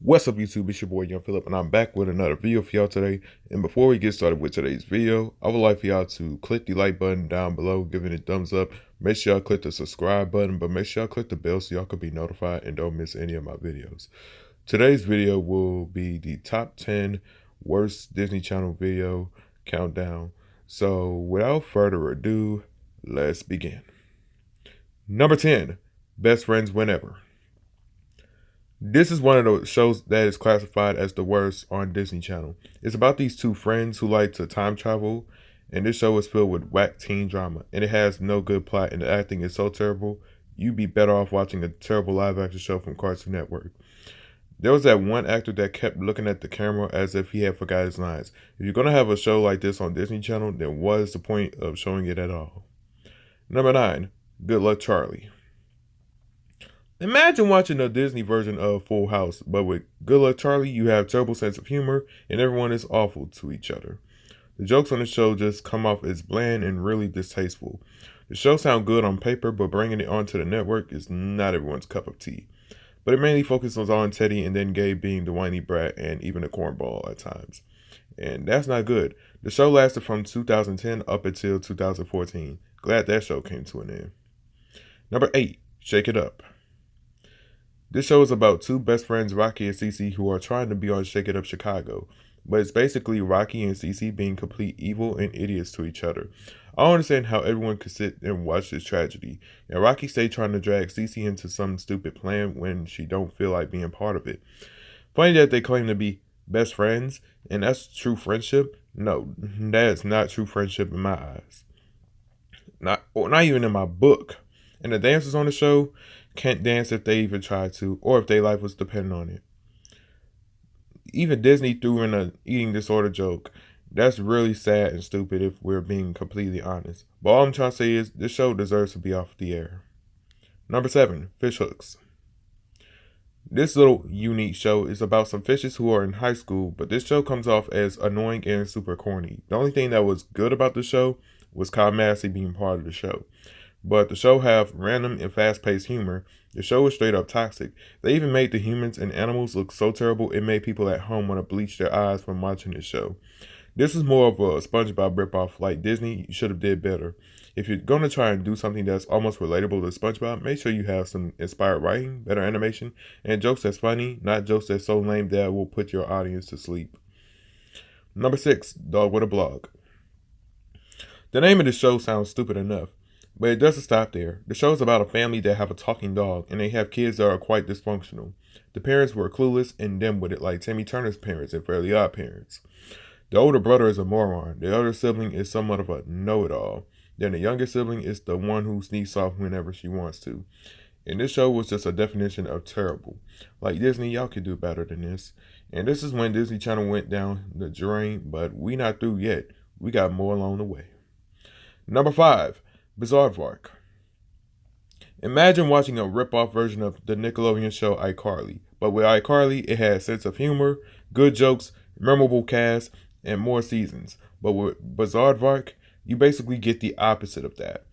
What's up YouTube, it's your boy Young Philip and I'm back with another video for y'all today. And before we get started with today's video, I would like for y'all to click the like button down below, giving it a thumbs up. Make sure y'all click the subscribe button, but make sure y'all click the bell so y'all can be notified and don't miss any of my videos. Today's video will be the top 10 worst Disney Channel video countdown. So without further ado, let's begin. Number 10, Best Friends Whenever. This is one of the shows that is classified as the worst on Disney Channel. It's about these two friends who like to time travel, and this show is filled with whack teen drama, and it has no good plot, and the acting is so terrible, you'd be better off watching a terrible live-action show from Cartoon Network. There was that one actor that kept looking at the camera as if he had forgot his lines. If you're going to have a show like this on Disney Channel, then what is the point of showing it at all? Number 9, Good Luck Charlie. Imagine watching a Disney version of Full House, but with Good Luck Charlie, you have terrible sense of humor and everyone is awful to each other. The jokes on the show just come off as bland and really distasteful. The show sounds good on paper, but bringing it onto the network is not everyone's cup of tea. But it mainly focuses on Teddy and then Gabe being the whiny brat and even a cornball at times. And that's not good. The show lasted from 2010 up until 2014. Glad that show came to an end. Number 8, Shake It Up. This show is about two best friends, Rocky and Cece, who are trying to be on Shake It Up Chicago. But it's basically Rocky and Cece being complete evil and idiots to each other. I don't understand how everyone could sit and watch this tragedy. And Rocky stay trying to drag Cece into some stupid plan when she don't feel like being part of it. Funny that they claim to be best friends, and that's true friendship. No, that is not true friendship in my eyes. Not even in my book. And the dancers on the show can't dance if they even try to, or if their life was dependent on it. Even Disney threw in a eating disorder joke. That's really sad and stupid if we're being completely honest. But all I'm trying to say is this show deserves to be off the air. Number 7, Fish Hooks. This little unique show is about some fishes who are in high school, but this show comes off as annoying and super corny. The only thing that was good about the show was Kyle Massey being part of the show. But the show have random and fast-paced humor. The show is straight up toxic. They even made the humans and animals look so terrible it made people at home want to bleach their eyes from watching this show. This is more of a SpongeBob ripoff. Like Disney, you should have did better. If you're going to try and do something that's almost relatable to SpongeBob, make sure you have some inspired writing, better animation, and jokes that's funny, not jokes that's so lame that will put your audience to sleep. Number 6, Dog with a Blog. The name of the show sounds stupid enough, but it doesn't stop there. The show is about a family that have a talking dog, and they have kids that are quite dysfunctional. The parents were clueless and dim-witted like Timmy Turner's parents and Fairly Odd Parents. The older brother is a moron. The elder sibling is somewhat of a know-it-all. Then the younger sibling is the one who sneaks off whenever she wants to. And this show was just a definition of terrible. Like Disney, y'all could do better than this. And this is when Disney Channel went down the drain, but we not through yet. We got more along the way. Number 5, Bizaardvark. Imagine watching a rip-off version of the Nickelodeon show iCarly, but with iCarly, it had sense of humor, good jokes, memorable cast, and more seasons. But with Bizaardvark, you basically get the opposite of that.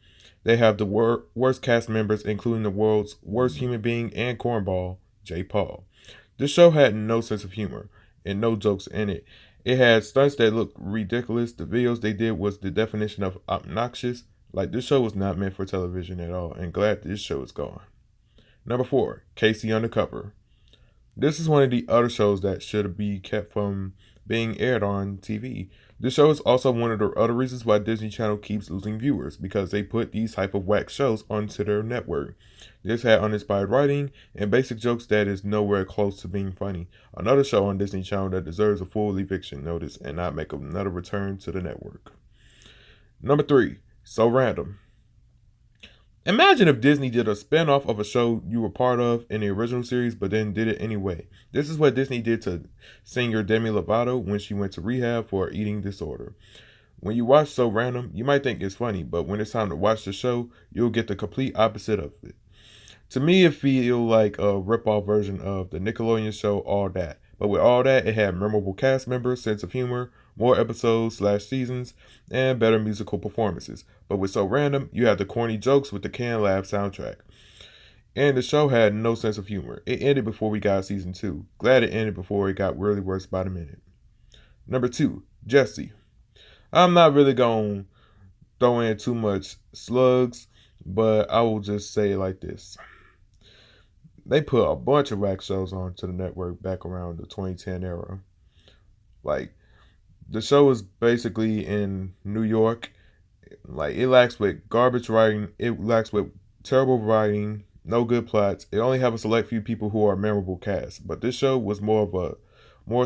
They have the worst cast members, including the world's worst human being and cornball, Jay Paul. This show had no sense of humor and no jokes in it. It had stunts that looked ridiculous. The videos they did was the definition of obnoxious. Like, this show was not meant for television at all, and glad this show is gone. Number 4, Casey Undercover. This is one of the other shows that should be kept from being aired on TV. This show is also one of the other reasons why Disney Channel keeps losing viewers, because they put these type of whack shows onto their network. This had uninspired writing and basic jokes that is nowhere close to being funny. Another show on Disney Channel that deserves a full eviction notice and not make another return to the network. Number 3, So Random. Imagine if Disney did a spin-off of a show you were part of in the original series, but then did it anyway. This is what Disney did to singer Demi Lovato when she went to rehab for an eating disorder. When you watch So Random, you might think it's funny, but when it's time to watch the show, you'll get the complete opposite of it. To me, it feels like a rip-off version of the Nickelodeon show All That. But with All That, it had memorable cast members, sense of humor, more episodes/seasons, and better musical performances. But with So Random, you have the corny jokes with the Can Lab soundtrack. And the show had no sense of humor. It ended before we got season 2. Glad it ended before it got really worse by the minute. Number 2, Jesse. I'm not really going to throw in too much slugs, but I will just say it like this. They put a bunch of whack shows onto the network back around the 2010 era. Like, the show was basically in New York. Like, it lacks with garbage writing. It lacks with terrible writing, no good plots. It only have a select few people who are memorable cast. But this show was more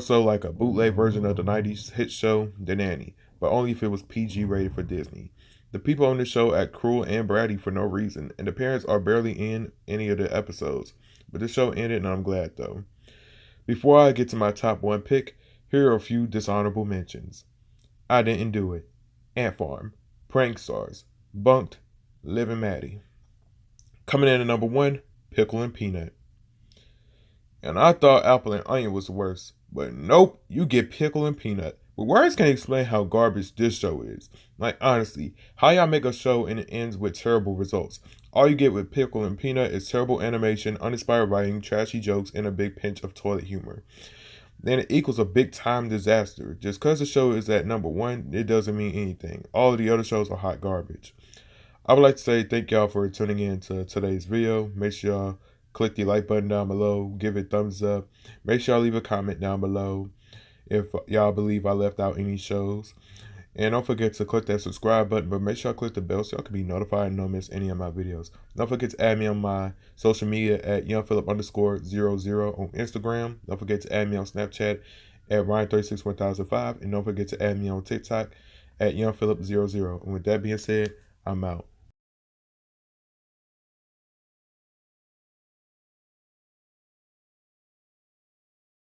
so like a bootleg version of the 90s hit show The Nanny, but only if it was PG rated for Disney. The people on the show act cruel and bratty for no reason, and the parents are barely in any of the episodes. But the show ended, and I'm glad though. Before I get to my top 1 pick, here are a few dishonorable mentions. I Didn't Do It, Ant Farm, Prank Stars, Bunked, Liv and Maddie. Coming in at number 1, Pickle and Peanut. And I thought Apple and Onion was the worst, but nope, you get Pickle and Peanut. But words can't explain how garbage this show is. Like, honestly, how y'all make a show and it ends with terrible results? All you get with Pickle and Peanut is terrible animation, uninspired writing, trashy jokes, and a big pinch of toilet humor. Then it equals a big time disaster. Just because the show is at number 1, it doesn't mean anything. All of the other shows are hot garbage. I would like to say thank y'all for tuning in to today's video. Make sure y'all click the like button down below, give it thumbs up. Make sure y'all leave a comment down below if y'all believe I left out any shows. And don't forget to click that subscribe button, but make sure y'all click the bell so y'all can be notified and don't miss any of my videos. Don't forget to add me on my social media at YoungPhilip_00 on Instagram. Don't forget to add me on Snapchat at Ryan361005. And don't forget to add me on TikTok at YoungPhilip00. And with that being said, I'm out.